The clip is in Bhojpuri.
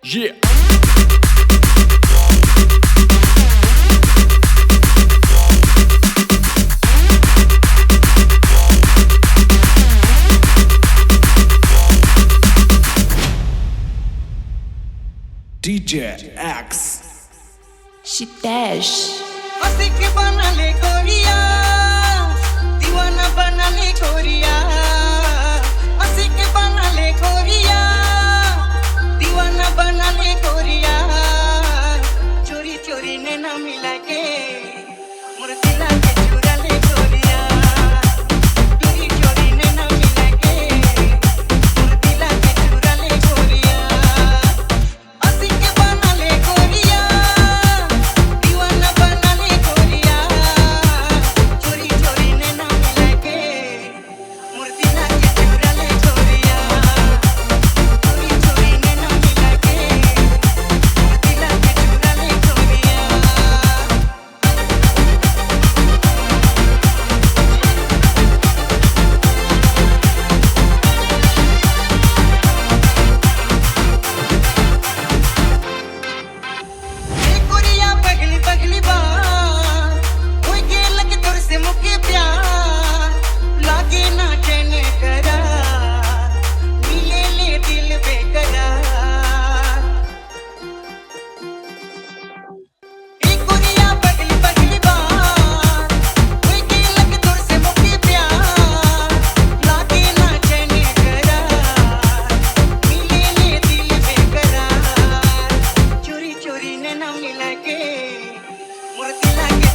Yeah. DJ X Shitesh आशिक बना ले गोरिया दीवाना बना ले गोरिया आशिक बना ले गोरिया दीवाना बना ले गोरिया चोरी चोरी ने ना मिला के मोर दिला के चुरा ले गोरिया चोरी चोरी ने ना मिला के मोर दिला के चुरा ले गोरिया आशिक बना ले गोरिया दीवाना बना ले गोरिया चोरी चोरी ने ना मिला के मोर दिला के चुरा ले गोरिया चोरी चोरी ने ना मिला के मोर दिला के चुरा ले गोरिया गोरिया पगली पगली बात होई गेल के तोर से मुके प्यार लागे ना चैन करार मिले ले दिल बेकरार गोरिया पगली पगली बात होई गेल के तोर से मुके प्यार लागे ना चैन करार मिले ले दिल बेकरार चोरी चोरी ने ना मिला के मोर दिला के